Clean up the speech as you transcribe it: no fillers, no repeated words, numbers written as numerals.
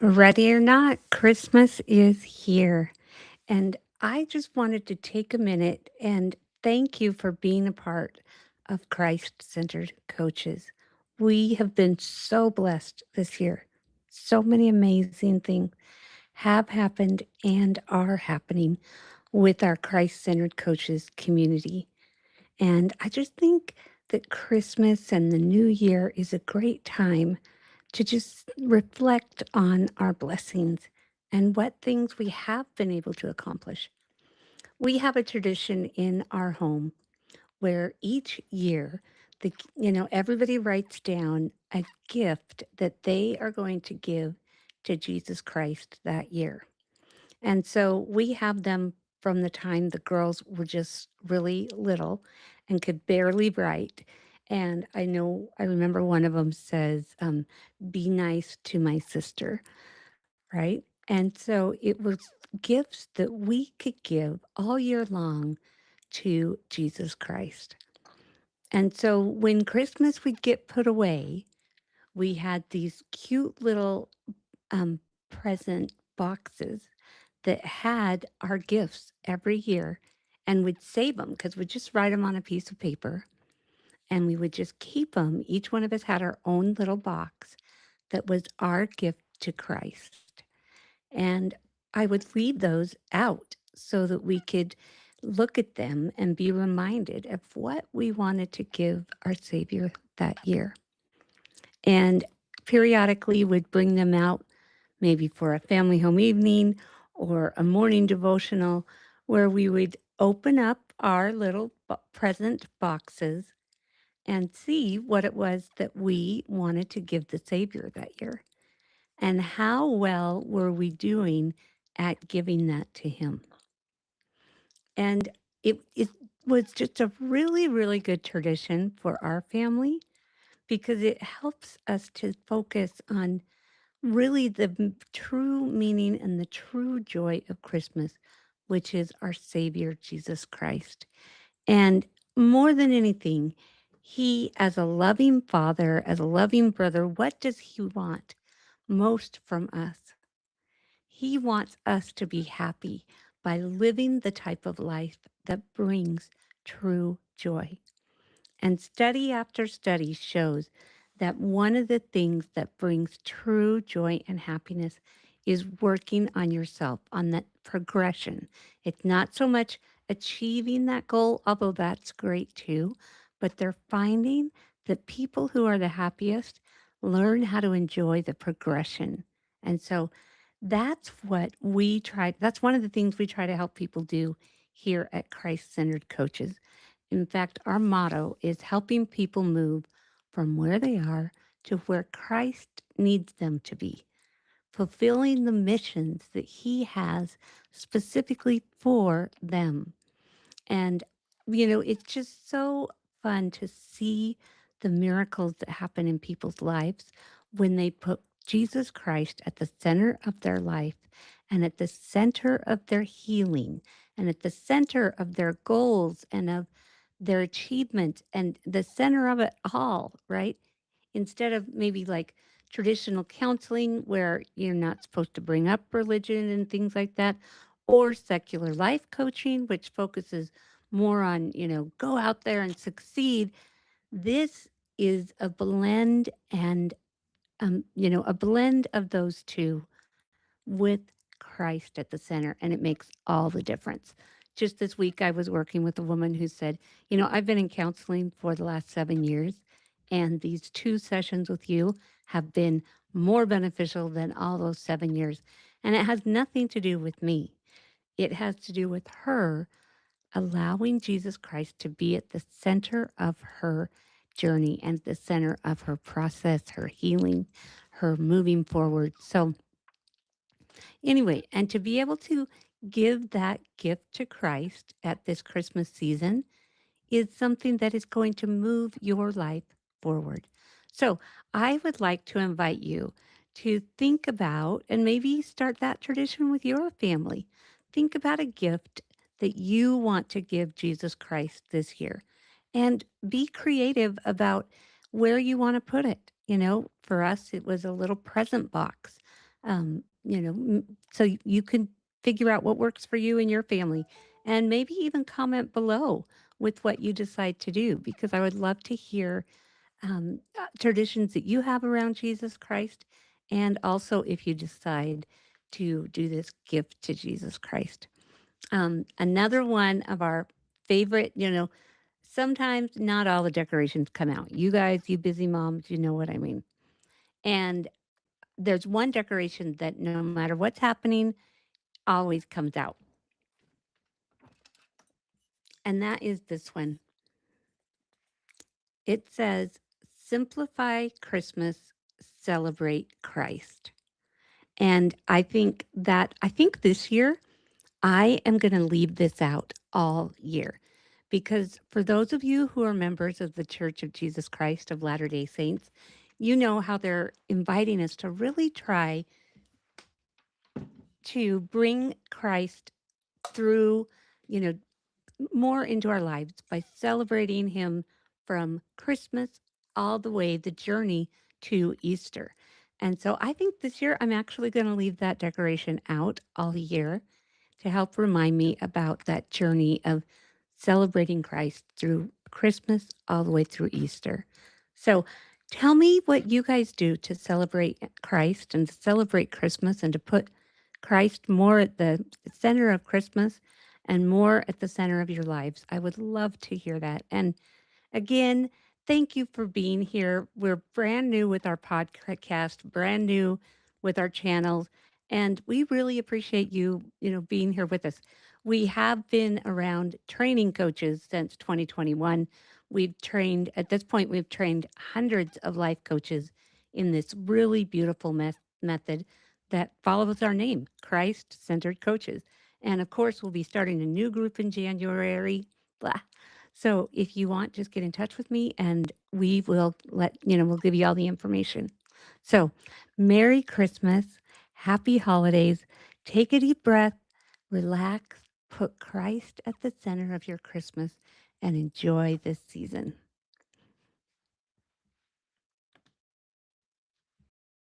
Ready or not, Christmas is here. And I just wanted to take a minute and thank you for being a part of Christ centered coaches. We have been so blessed this year. So many amazing things have happened and are happening with our Christ centered coaches community. And I just think that Christmas and the new year is a great time to just reflect on our blessings and what things we have been able to accomplish. We have a tradition in our home where each year everybody writes down a gift that they are going to give to Jesus Christ that year. And so we have them from the time the girls were just really little and could barely write. And I remember one of them says, be nice to my sister, right? And so it was gifts that we could give all year long to Jesus Christ. And so when Christmas would get put away, we had these cute little present boxes that had our gifts every year and would save them because we'd just write them on a piece of paper and we would just keep them. Each one of us had our own little box that was our gift to Christ. And I would read those out so that we could look at them and be reminded of what we wanted to give our Savior that year. And periodically would bring them out maybe for a family home evening or a morning devotional where we would open up our little present boxes and see what it was that we wanted to give the Savior that year. And how well were we doing at giving that to Him? And it was just a really, really good tradition for our family because it helps us to focus on really the true meaning and the true joy of Christmas, which is our Savior, Jesus Christ. And more than anything, He, as a loving father, as a loving brother, what does He want most from us? He wants us to be happy by living the type of life that brings true joy. And study after study shows that one of the things that brings true joy and happiness is working on yourself, on that progression. It's not so much achieving that goal, although that's great too, but they're finding that people who are the happiest learn how to enjoy the progression. And so that's what we try. That's one of the things we try to help people do here at Christ Centered Coaches. In fact, our motto is helping people move from where they are to where Christ needs them to be, fulfilling the missions that He has specifically for them. And, it's just so fun to see the miracles that happen in people's lives when they put Jesus Christ at the center of their life and at the center of their healing and at the center of their goals and of their achievement and the center of it all, right? Instead of maybe like traditional counseling where you're not supposed to bring up religion and things like that, or secular life coaching, which focuses more on, go out there and succeed. This is a blend and, a blend of those two with Christ at the center, and it makes all the difference. Just this week, I was working with a woman who said, I've been in counseling for the last 7 years, and these 2 sessions with you have been more beneficial than all those 7 years. And it has nothing to do with me, it has to do with her allowing Jesus Christ to be at the center of her journey and the center of her process, her healing, her moving forward. So, anyway, and to be able to give that gift to Christ at this Christmas season is something that is going to move your life forward. So I would like to invite you to think about and maybe start that tradition with your family. Think about a gift that you want to give Jesus Christ this year and be creative about where you want to put it. For us, it was a little present box so you can figure out what works for you and your family, and maybe even comment below with what you decide to do, because I would love to hear traditions that you have around Jesus Christ, and also if you decide to do this gift to Jesus Christ. Another one of our favorite, sometimes not all the decorations come out. You guys, you busy moms, you know what I mean. And there's one decoration that no matter what's happening, always comes out. And that is this one. It says, Simplify Christmas, Celebrate Christ. And I think this year I am going to leave this out all year, because for those of you who are members of the Church of Jesus Christ of Latter-day Saints, you know how they're inviting us to really try to bring Christ through, you know, more into our lives by celebrating him from Christmas all the way the journey to Easter. And so I think this year I'm actually going to leave that decoration out all year to help remind me about that journey of celebrating Christ through Christmas all the way through Easter. So tell me what you guys do to celebrate Christ and to celebrate Christmas and to put Christ more at the center of Christmas and more at the center of your lives. I would love to hear that. And again, thank you for being here. We're brand new with our podcast, brand new with our channels, and we really appreciate you, being here with us. We have been around training coaches since 2021. At this point, we've trained hundreds of life coaches in this really beautiful method that follows our name, Christ Centered Coaches. And of course, we'll be starting a new group in January. Blah. So if you want, just get in touch with me and we'll give you all the information. So, Merry Christmas, Happy Holidays. Take a deep breath, relax, put Christ at the center of your Christmas, and enjoy this season.